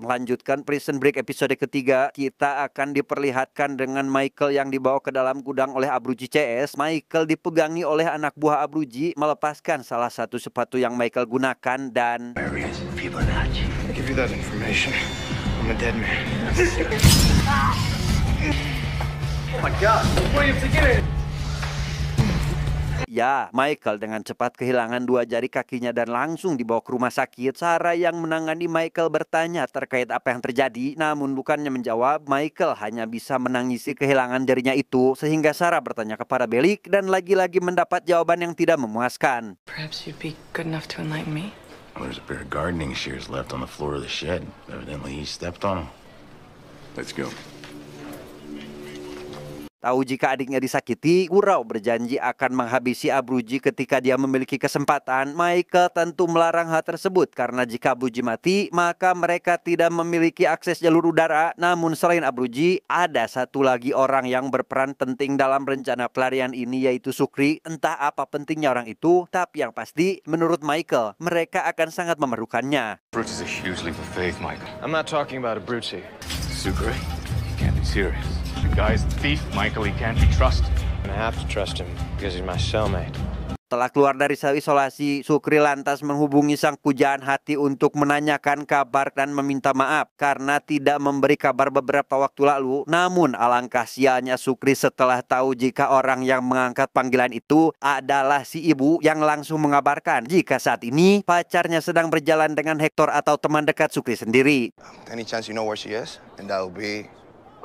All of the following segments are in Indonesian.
Melanjutkan Prison Break episode ketiga, kita akan diperlihatkan dengan Michael yang dibawa ke dalam gudang oleh Abruzzi CS. Michael dipegangi oleh anak buah Abruzzi, melepaskan salah satu sepatu yang Michael gunakan dan... Ya, Michael dengan cepat kehilangan 2 jari kakinya dan langsung dibawa ke rumah sakit. Sarah yang menangani Michael bertanya terkait apa yang terjadi, namun bukannya menjawab, Michael hanya bisa menangisi kehilangan jarinya itu, sehingga Sarah bertanya kepada Bellick dan lagi-lagi mendapat jawaban yang tidak memuaskan. Perhaps you'd be good enough to enlighten me. Well, there's a pair of gardening shears left on the floor of the shed. Evidently he stepped on them. Let's go. Tahu jika adiknya disakiti, Gurau berjanji akan menghabisi Abruzzi ketika dia memiliki kesempatan. Michael tentu melarang hal tersebut karena jika Abruzzi mati, maka mereka tidak memiliki akses jalur udara. Namun selain Abruzzi, ada satu lagi orang yang berperan penting dalam rencana pelarian ini, yaitu Sukri. Entah apa pentingnya orang itu, tapi yang pasti menurut Michael, mereka akan sangat memerlukannya. Abruzzi is a huge leap of faith, Michael. I'm not talking about Abruzzi. Sucre? You can't be serious. The guy's a thief, Michael. He can't be trusted. I have to trust him because he's my cellmate. Setelah keluar dari sel isolasi, Sukri lantas menghubungi sang pujaan hati untuk menanyakan kabar dan meminta maaf karena tidak memberi kabar beberapa waktu lalu. Namun alangkah sialnya Sukri setelah tahu jika orang yang mengangkat panggilan itu adalah si ibu yang langsung mengabarkan jika saat ini pacarnya sedang berjalan dengan Hector atau teman dekat Sukri sendiri. Any chance you know where she is? And that will be...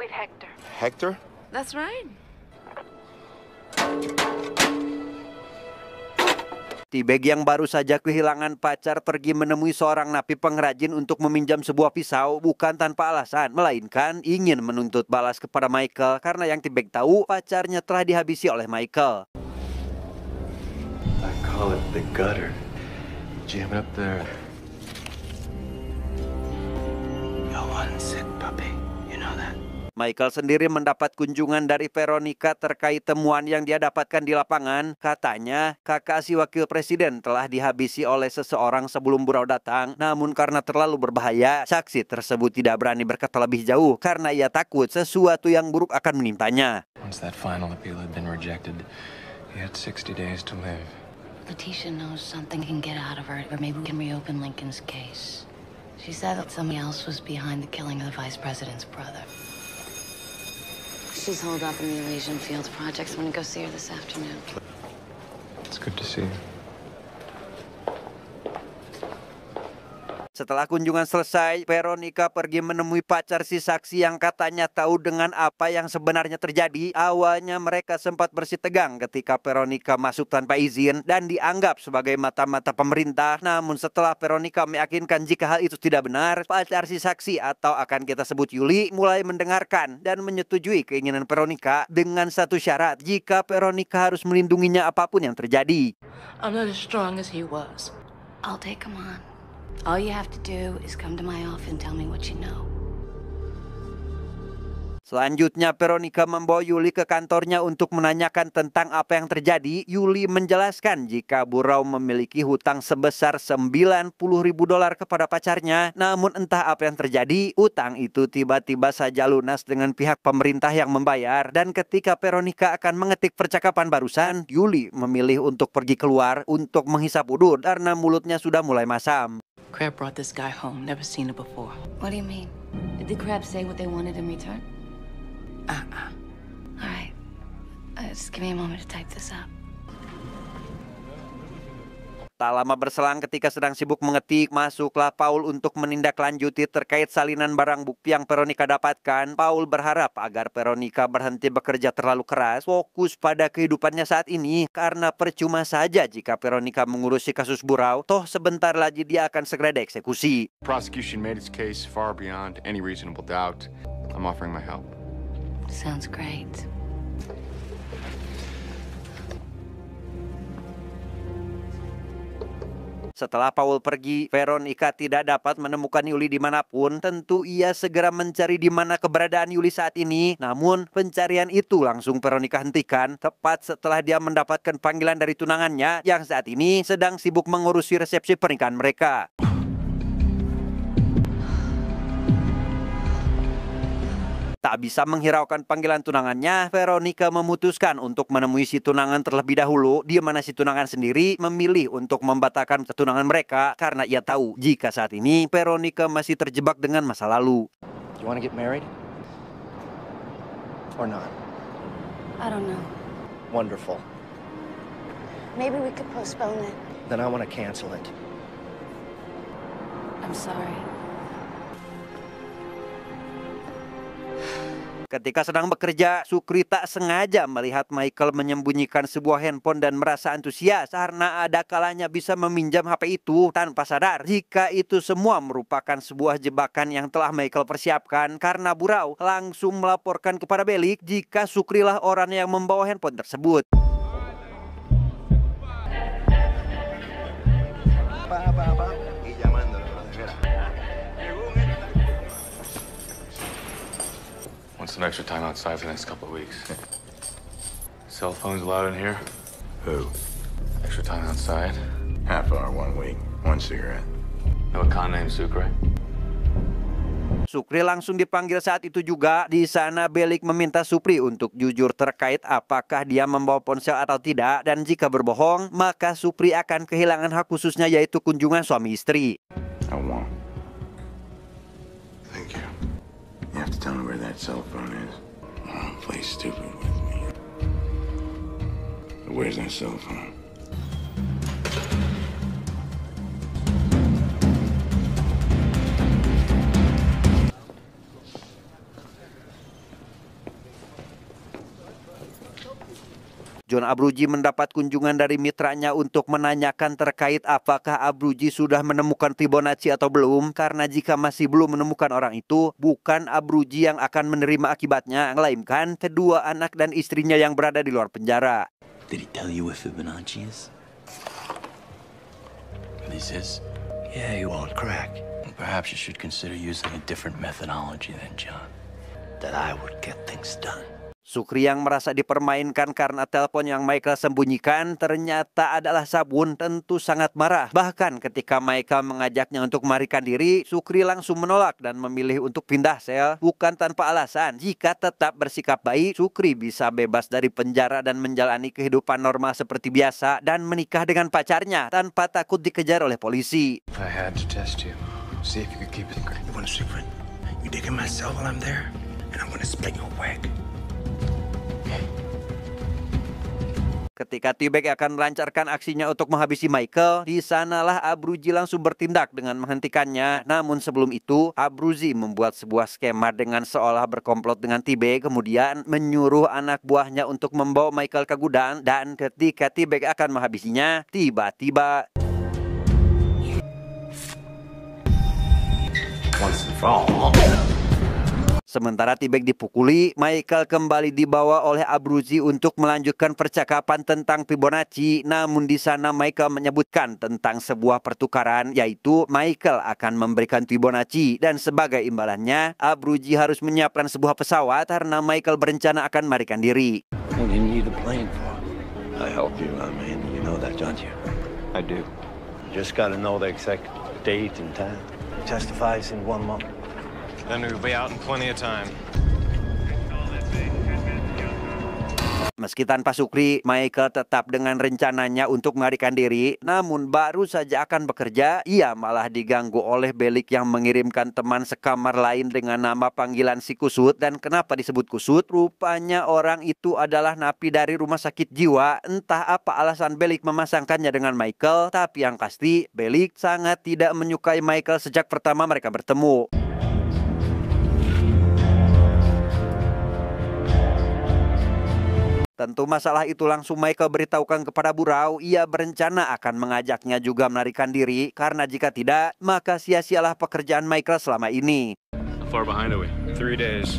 With Hector. Hector? That's right. T-Bag yang baru saja kehilangan pacar pergi menemui seorang napi pengrajin untuk meminjam sebuah pisau bukan tanpa alasan, melainkan ingin menuntut balas kepada Michael karena yang T-Bag tahu pacarnya telah dihabisi oleh Michael. I call it the gutter. Jam it up there. You're one sick puppy. You know that. Michael sendiri mendapat kunjungan dari Veronica terkait temuan yang dia dapatkan di lapangan. Katanya, kakak si wakil presiden telah dihabisi oleh seseorang sebelum Burau datang. Namun karena terlalu berbahaya, saksi tersebut tidak berani berkata lebih jauh karena ia takut sesuatu yang buruk akan menimpanya. Once that final appeal had been rejected, he had 60 days to live. Letitia knows something can get out of her, or maybe we can reopen Lincoln's case. She said that somebody else was behind the killing of the vice president's brother. She's holed up in the Elysian Fields projects. I'm gonna go see her this afternoon. It's good to see you. Setelah kunjungan selesai, Veronica pergi menemui pacar si saksi yang katanya tahu dengan apa yang sebenarnya terjadi. Awalnya mereka sempat bersih tegang ketika Veronica masuk tanpa izin dan dianggap sebagai mata-mata pemerintah. Namun setelah Veronica meyakinkan jika hal itu tidak benar, pacar si saksi atau akan kita sebut Yuli mulai mendengarkan dan menyetujui keinginan Veronica dengan satu syarat, jika Veronica harus melindunginya apapun yang terjadi. I'm not as strong as he was. I'll take him on. All you have to do is come to my office and tell me what you know. Selanjutnya, Veronica membawa Yuli ke kantornya untuk menanyakan tentang apa yang terjadi. Yuli menjelaskan jika Burau memiliki hutang sebesar $90.000 kepada pacarnya. Namun entah apa yang terjadi, utang itu tiba-tiba saja lunas dengan pihak pemerintah yang membayar. Dan ketika Veronica akan mengetik percakapan barusan, Yuli memilih untuk pergi keluar untuk menghisap udut karena mulutnya sudah mulai masam. Crab brought this guy home. Never seen it before. What do you mean? Did the crab say what they wanted in return? All right. Just give me a moment to type this up. Tak lama berselang ketika sedang sibuk mengetik, masuklah Paul untuk menindaklanjuti terkait salinan barang bukti yang Veronica dapatkan. Paul berharap agar Veronica berhenti bekerja terlalu keras, fokus pada kehidupannya saat ini, karena percuma saja jika Veronica mengurusi kasus Burau, toh sebentar lagi dia akan segera dieksekusi. Prosecution made its case far beyond any reasonable doubt. I'm offering my help. Sounds great. Setelah Paul pergi, Veronica tidak dapat menemukan Yuli dimanapun. Tentu ia segera mencari di mana keberadaan Yuli saat ini. Namun pencarian itu langsung Veronica hentikan tepat setelah dia mendapatkan panggilan dari tunangannya yang saat ini sedang sibuk mengurusi resepsi pernikahan mereka. Tak bisa menghiraukan panggilan tunangannya, Veronica memutuskan untuk menemui si tunangan terlebih dahulu, di mana si tunangan sendiri memilih untuk membatalkan tunangan mereka karena ia tahu jika saat ini Veronica masih terjebak dengan masa lalu. You want to get married? Or not? I don't know. Wonderful. Maybe we could postpone it. Then I want to cancel it. I'm sorry. Ketika sedang bekerja, Sukri tak sengaja melihat Michael menyembunyikan sebuah handphone dan merasa antusias karena ada kalanya bisa meminjam HP itu tanpa sadar jika itu semua merupakan sebuah jebakan yang telah Michael persiapkan karena Burau langsung melaporkan kepada Bellic jika Sukri lah orang yang membawa handphone tersebut. Want some extra time outside for the next couple of weeks. Cell phones allowed in here? Who? Extra time outside? Half hour, 1 week, 1 cigarette. No con name Sucre? Sukri langsung dipanggil saat itu juga. Di sana Bellic meminta Supri untuk jujur terkait apakah dia membawa ponsel atau tidak, dan jika berbohong maka Supri akan kehilangan hak khususnya yaitu kunjungan suami istri. I won't. Thank you. You have to tell me where that cell phone is. Don't play stupid with me. Where's that cell phone? John Abruzzi mendapat kunjungan dari mitranya untuk menanyakan terkait apakah Abruzzi sudah menemukan Fibonacci atau belum, karena jika masih belum menemukan orang itu, bukan Abruzzi yang akan menerima akibatnya, melainkan kedua anak dan istrinya yang berada di luar penjara. Did he tell you what Fibonacci is? This is? Yeah, you won't crack. Perhaps you should consider using a different methodology than John. That I would get things done. Sukri yang merasa dipermainkan karena telepon yang Michael sembunyikan ternyata adalah sabun tentu sangat marah. Bahkan ketika Michael mengajaknya untuk melarikan diri, Sukri langsung menolak dan memilih untuk pindah sel bukan tanpa alasan. Jika tetap bersikap baik, Sukri bisa bebas dari penjara dan menjalani kehidupan normal seperti biasa dan menikah dengan pacarnya tanpa takut dikejar oleh polisi. I had to test you. See if you could keep it secret. You want a secret? You dig in my cell while I'm there, and I'm gonna split your wig. Ketika T-Bag akan melancarkan aksinya untuk menghabisi Michael, di sanalah Abruzzi langsung bertindak dengan menghentikannya. Namun sebelum itu, Abruzzi membuat sebuah skema dengan seolah berkomplot dengan T-Bag, kemudian menyuruh anak buahnya untuk membawa Michael ke gudang, dan ketika T-Bag akan menghabisinya, tiba-tiba Once and for all. sementara T-Bag dipukuli, Michael kembali dibawa oleh Abruzzi untuk melanjutkan percakapan tentang Fibonacci. Namun di sana Michael menyebutkan tentang sebuah pertukaran, yaitu Michael akan memberikan Fibonacci dan sebagai imbalannya Abruzzi harus menyiapkan sebuah pesawat karena Michael berencana akan melarikan diri. What do you need a plane for? I help you, man. You know that, don't you? I do. You just gotta know the exact date and time. Testifies in 1 month. Then we'll be out in plenty of time. Meski tanpa Sukri, Michael tetap dengan rencananya untuk melarikan diri. Namun baru saja akan bekerja, ia malah diganggu oleh Bellic yang mengirimkan teman sekamar lain dengan nama panggilan si Kusut. Dan kenapa disebut Kusut? Rupanya orang itu adalah napi dari rumah sakit jiwa. Entah apa alasan Bellic memasangkannya dengan Michael, tapi yang pasti Bellic sangat tidak menyukai Michael sejak pertama mereka bertemu. Tentu masalah itu langsung Michael beritahukan kepada Burau. Ia berencana akan mengajaknya juga melarikan diri, karena jika tidak, maka sia-sialah pekerjaan Michael selama ini. How far behind are we? 3 days.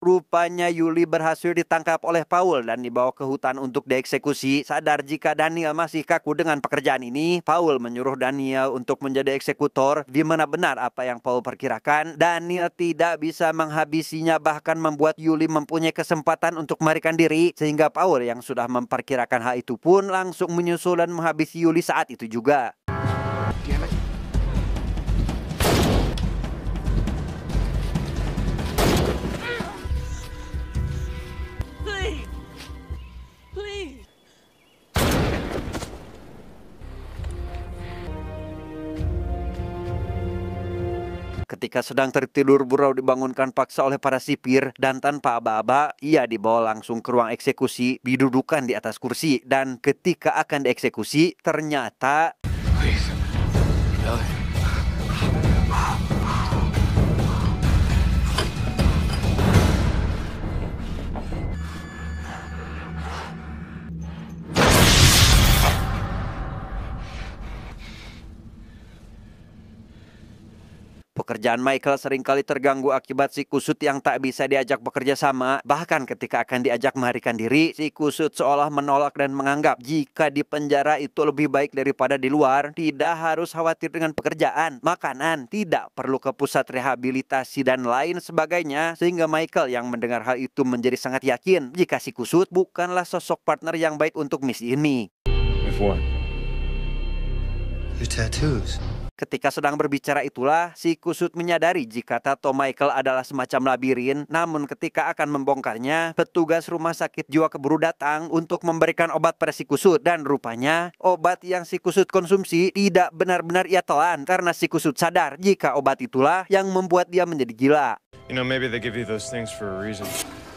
Rupanya Yuli berhasil ditangkap oleh Paul dan dibawa ke hutan untuk dieksekusi. Sadar jika Daniel masih kaku dengan pekerjaan ini, Paul menyuruh Daniel untuk menjadi eksekutor. Di mana benar apa yang Paul perkirakan, Daniel tidak bisa menghabisinya, bahkan membuat Yuli mempunyai kesempatan untuk melarikan diri. Sehingga Paul yang sudah memperkirakan hal itu pun langsung menyusul dan menghabisi Yuli saat itu juga. Ketika sedang tertidur, Burrow dibangunkan paksa oleh para sipir dan tanpa aba-aba, ia dibawa langsung ke ruang eksekusi, didudukan di atas kursi, dan ketika akan dieksekusi, ternyata... Please. Ellie. Pekerjaan Michael seringkali terganggu akibat si kusut yang tak bisa diajak bekerja sama. Bahkan ketika akan diajak melarikan diri, si kusut seolah menolak dan menganggap jika di penjara itu lebih baik daripada di luar. Tidak harus khawatir dengan pekerjaan, makanan, tidak perlu ke pusat rehabilitasi dan lain sebagainya. Sehingga Michael yang mendengar hal itu menjadi sangat yakin jika si kusut bukanlah sosok partner yang baik untuk misi ini. If what? Your tattoos. Ketika sedang berbicara itulah, si kusut menyadari jika tato Michael adalah semacam labirin. Namun ketika akan membongkarnya, petugas rumah sakit jiwa keburu datang untuk memberikan obat pada si kusut. Dan rupanya, obat yang si kusut konsumsi tidak benar-benar ia telan. Karena si kusut sadar jika obat itulah yang membuat dia menjadi gila. You know, maybe they give you those things for a reason.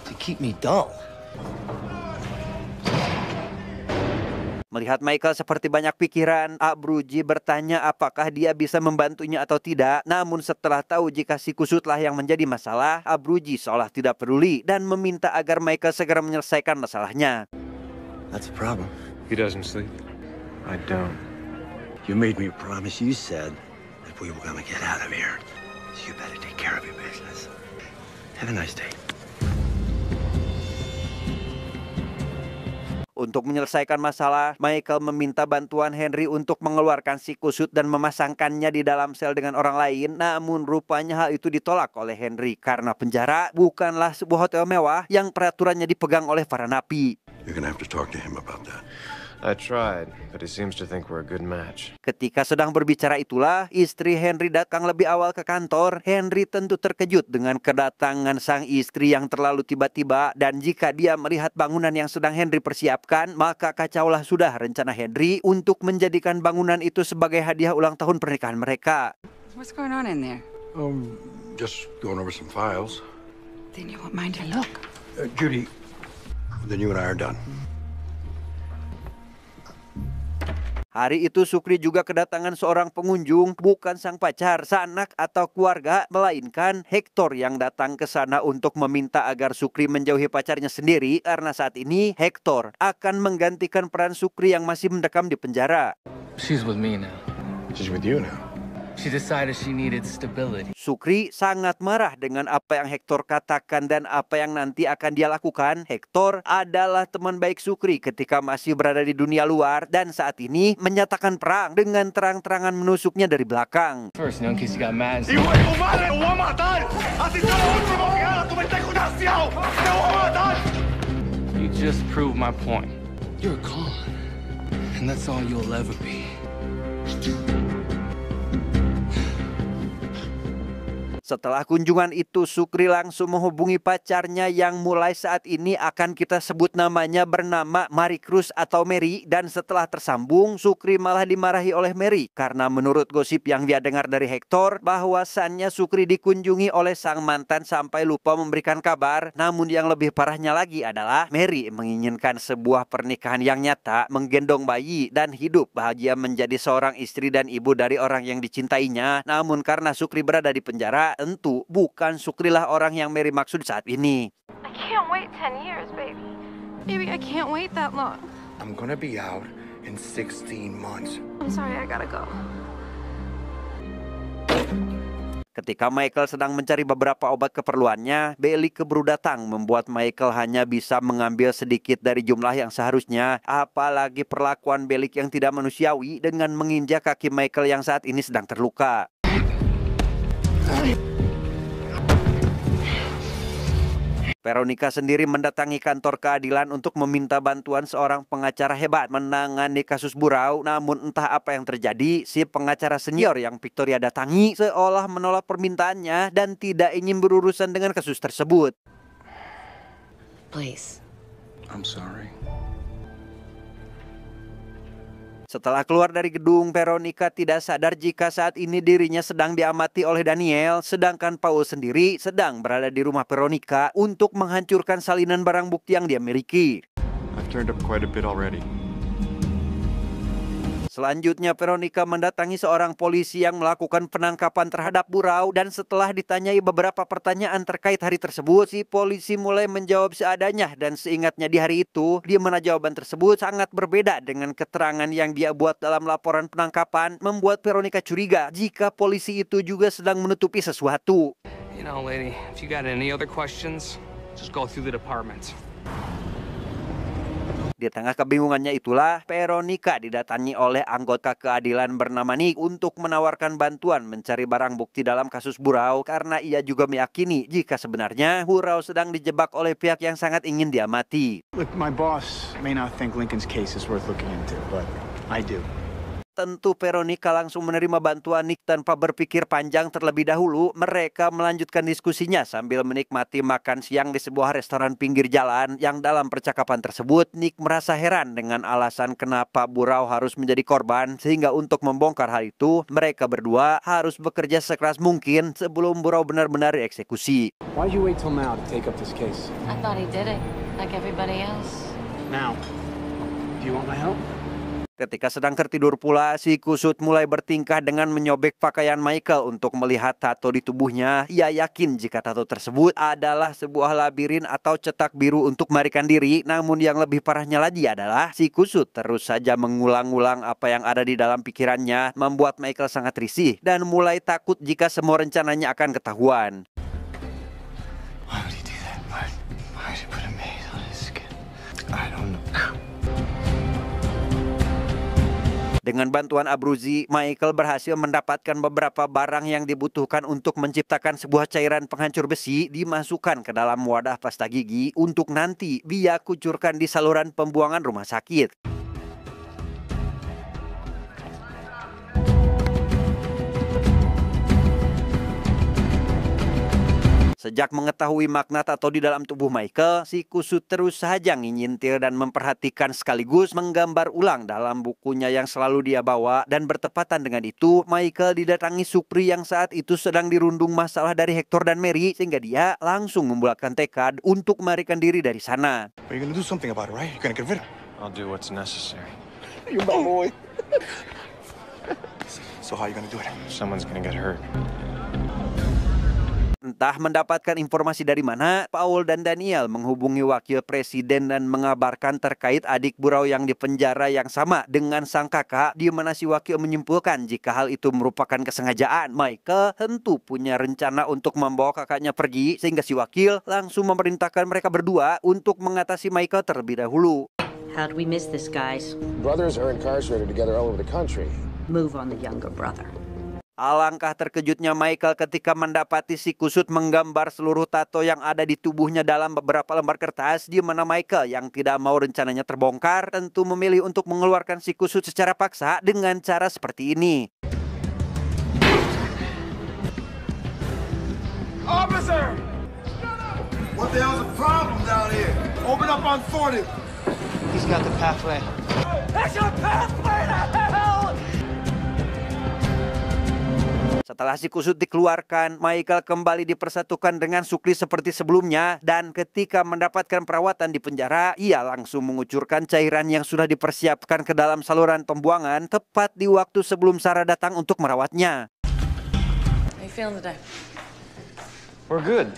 To keep me dull. Melihat Michael seperti banyak pikiran, Abruzzi bertanya apakah dia bisa membantunya atau tidak. Namun setelah tahu jika si kusutlah yang menjadi masalah, Abruzzi seolah tidak peduli dan meminta agar Michael segera menyelesaikan masalahnya. That's a problem. He doesn't sleep. I don't. You made me a promise. You said that we were gonna get out of here. So you better take care of your business. Have a nice day. Untuk menyelesaikan masalah, Michael meminta bantuan Henry untuk mengeluarkan si kusut dan memasangkannya di dalam sel dengan orang lain. Namun rupanya hal itu ditolak oleh Henry karena penjara bukanlah sebuah hotel mewah yang peraturannya dipegang oleh para napi. You're gonna have to talk to him about that. I tried, but he seems to think we're a good match. Ketika sedang berbicara itulah, istri Henry datang lebih awal ke kantor. Henry tentu terkejut dengan kedatangan sang istri yang terlalu tiba-tiba. Dan jika dia melihat bangunan yang sedang Henry persiapkan, maka kacaulah sudah rencana Henry untuk menjadikan bangunan itu sebagai hadiah ulang tahun pernikahan mereka. What's going on in there? Just going over some files. Then you won't mind a look. Judy, then you and I are done. Hari itu Sukri juga kedatangan seorang pengunjung, bukan sang pacar, sanak atau keluarga, melainkan Hector yang datang ke sana untuk meminta agar Sukri menjauhi pacarnya sendiri karena saat ini Hector akan menggantikan peran Sukri yang masih mendekam di penjara. She's with me now. She's with you now. She decided she needed stability. Sukri sangat marah dengan apa yang Hector katakan dan apa yang nanti akan dia lakukan. Hector adalah teman baik Sukri ketika masih berada di dunia luar dan saat ini menyatakan perang dengan terang-terangan menusuknya dari belakang. First, in case you got mad. You just proved my point. You're a con, and that's all you'll ever be. Setelah kunjungan itu, Sukri langsung menghubungi pacarnya yang mulai saat ini akan kita sebut namanya bernama Marie Cruz atau Mary. Dan setelah tersambung, Sukri malah dimarahi oleh Mary karena menurut gosip yang dia dengar dari Hector, bahwasannya Sukri dikunjungi oleh sang mantan sampai lupa memberikan kabar. Namun yang lebih parahnya lagi adalah Mary menginginkan sebuah pernikahan yang nyata, menggendong bayi dan hidup bahagia menjadi seorang istri dan ibu dari orang yang dicintainya. Namun karena Sukri berada di penjara, tentu bukan Sukrilah orang yang Mary maksud saat ini. I can't wait 10 years, baby. Baby, I can't wait that long. I'm gonna be out in 16 months. I'm sorry, I gotta go. Ketika Michael sedang mencari beberapa obat keperluannya, Bellick keburu datang membuat Michael hanya bisa mengambil sedikit dari jumlah yang seharusnya. Apalagi perlakuan Bellick yang tidak manusiawi dengan menginjak kaki Michael yang saat ini sedang terluka. Veronica sendiri mendatangi kantor keadilan untuk meminta bantuan seorang pengacara hebat menangani kasus Burau. Namun entah apa yang terjadi, si pengacara senior yang Victoria datangi seolah menolak permintaannya dan tidak ingin berurusan dengan kasus tersebut. Please. I'm sorry. Setelah keluar dari gedung, Veronica tidak sadar jika saat ini dirinya sedang diamati oleh Daniel, sedangkan Paul sendiri sedang berada di rumah Veronica untuk menghancurkan salinan barang bukti yang dia miliki. I've turned up quite a bit already. Selanjutnya, Veronica mendatangi seorang polisi yang melakukan penangkapan terhadap Burau, dan setelah ditanyai beberapa pertanyaan terkait hari tersebut, si polisi mulai menjawab seadanya, dan seingatnya di hari itu, di mana jawaban tersebut sangat berbeda dengan keterangan yang dia buat dalam laporan penangkapan, membuat Veronica curiga jika polisi itu juga sedang menutupi sesuatu. You know, lady, if you got any other questions, just go through the department. Di tengah kebingungannya itulah, Veronica didatangi oleh anggota keadilan bernama Nick untuk menawarkan bantuan mencari barang bukti dalam kasus Burau karena ia juga meyakini jika sebenarnya Burau sedang dijebak oleh pihak yang sangat ingin diamati. Look, my boss may not think Lincoln's case is worth looking into, but I do. Tentu Veronica langsung menerima bantuan Nick tanpa berpikir panjang terlebih dahulu. Mereka melanjutkan diskusinya sambil menikmati makan siang di sebuah restoran pinggir jalan yang dalam percakapan tersebut Nick merasa heran dengan alasan kenapa Burau harus menjadi korban, sehingga untuk membongkar hal itu mereka berdua harus bekerja sekeras mungkin sebelum Burau benar-benar dieksekusi. Why did you wait till now to take up this case? I thought he did it, like everybody else. Now, do you want my help? Ketika sedang tertidur pula, si kusut mulai bertingkah dengan menyobek pakaian Michael untuk melihat tato di tubuhnya. Ia yakin jika tato tersebut adalah sebuah labirin atau cetak biru untuk melarikan diri. Namun yang lebih parahnya lagi adalah si kusut terus saja mengulang-ulang apa yang ada di dalam pikirannya, membuat Michael sangat risih dan mulai takut jika semua rencananya akan ketahuan. Why would he do that? Why would he put a maze on his skin? I don't know. Dengan bantuan Abruzzi, Michael berhasil mendapatkan beberapa barang yang dibutuhkan untuk menciptakan sebuah cairan penghancur besi, dimasukkan ke dalam wadah pasta gigi untuk nanti dia kucurkan di saluran pembuangan rumah sakit. Sejak mengetahui makna tato di dalam tubuh Michael, si kusut terus saja ngincintil dan memperhatikan sekaligus menggambar ulang dalam bukunya yang selalu dia bawa. Dan bertepatan dengan itu, Michael didatangi Supri yang saat itu sedang dirundung masalah dari Hector dan Mary, sehingga dia langsung membulatkan tekad untuk melarikan diri dari sana. But you're gonna do something about it, right? You're gonna get rid of it. I'll do what's necessary. You're my boy. So how you gonna do it? Someone's gonna get hurt. Entah mendapatkan informasi dari mana, Paul dan Daniel menghubungi wakil presiden dan mengabarkan terkait adik Burau yang dipenjara yang sama dengan sang kakak, di mana si wakil menyimpulkan jika hal itu merupakan kesengajaan. Michael tentu punya rencana untuk membawa kakaknya pergi, sehingga si wakil langsung memerintahkan mereka berdua untuk mengatasi Michael terlebih dahulu. How'd we miss this, guys? Brothers are incarcerated together all over the country. Move on the younger brother. Alangkah terkejutnya Michael ketika mendapati si kusut menggambar seluruh tato yang ada di tubuhnya dalam beberapa lembar kertas, di mana Michael yang tidak mau rencananya terbongkar tentu memilih untuk mengeluarkan si kusut secara paksa dengan cara seperti ini. Officer! What the hell's the problem down here? Open up on 40. He's got the pathway. That's your pathway to hell! Setelah si kusut dikeluarkan, Michael kembali dipersatukan dengan Sukli seperti sebelumnya, dan ketika mendapatkan perawatan di penjara, ia langsung mengucurkan cairan yang sudah dipersiapkan ke dalam saluran pembuangan tepat di waktu sebelum Sarah datang untuk merawatnya. How you feeling today? We're good.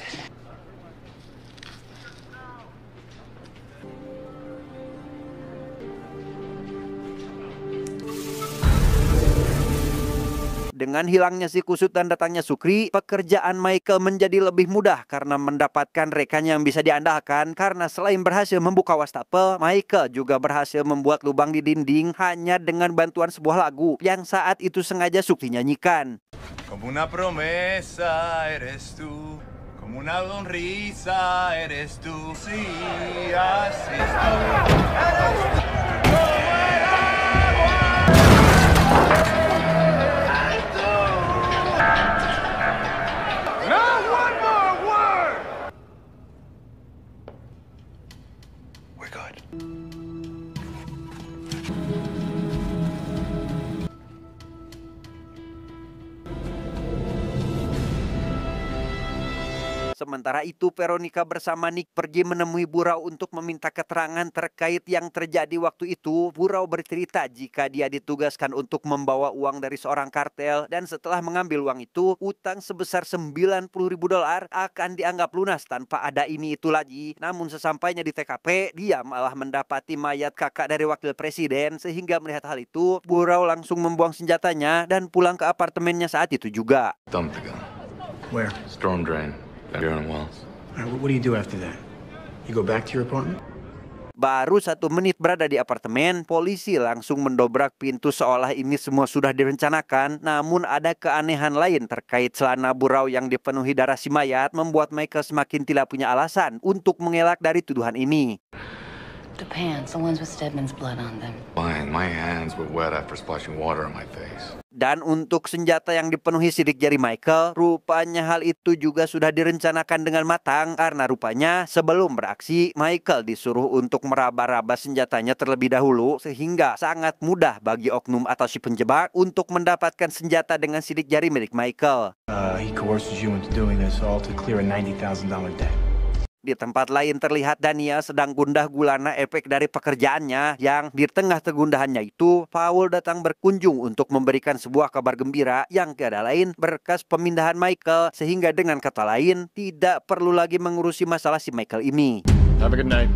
Dengan hilangnya si kusut dan datangnya Sukri, pekerjaan Michael menjadi lebih mudah karena mendapatkan rekan yang bisa diandalkan. Karena selain berhasil membuka wastafel, Michael juga berhasil membuat lubang di dinding hanya dengan bantuan sebuah lagu yang saat itu sengaja Sukri nyanyikan. Como una promesa eres tú, como una sonrisa eres tú, sí, así es tú. Not one more word! We're good. Sementara itu, Veronica bersama Nick pergi menemui Burau untuk meminta keterangan terkait yang terjadi waktu itu. Burau bercerita jika dia ditugaskan untuk membawa uang dari seorang kartel dan setelah mengambil uang itu, utang sebesar $90.000 akan dianggap lunas tanpa ada ini itu lagi. Namun sesampainya di TKP, dia malah mendapati mayat kakak dari wakil presiden. Sehingga melihat hal itu, Burau langsung membuang senjatanya dan pulang ke apartemennya saat itu juga. Dump the gun. Where? Storm drain. Here in Wells. All right, what do you do after that? You go back to your apartment? Baru 1 menit berada di apartemen, polisi langsung mendobrak pintu seolah ini semua sudah direncanakan. Namun ada keanehan lain terkait celana Burau yang dipenuhi darah si mayat membuat Michael semakin tidak punya alasan untuk mengelak dari tuduhan ini. The pants, the ones with Stedman's blood on them. Fine, my hands were wet after splashing water on my face. Dan untuk senjata yang dipenuhi sidik jari Michael, rupanya hal itu juga sudah direncanakan dengan matang karena rupanya sebelum beraksi, Michael disuruh untuk meraba-raba senjatanya terlebih dahulu sehingga sangat mudah bagi oknum atau si penjebak untuk mendapatkan senjata dengan sidik jari milik Michael. He coerces you into doing this all to clear a $90,000 debt. Di tempat lain terlihat Daniel sedang gundah gulana efek dari pekerjaannya yang di tengah kegundahannya itu, Paul datang berkunjung untuk memberikan sebuah kabar gembira yang tiada lain berkas pemindahan Michael sehingga dengan kata lain tidak perlu lagi mengurusi masalah si Michael ini. Have a good night.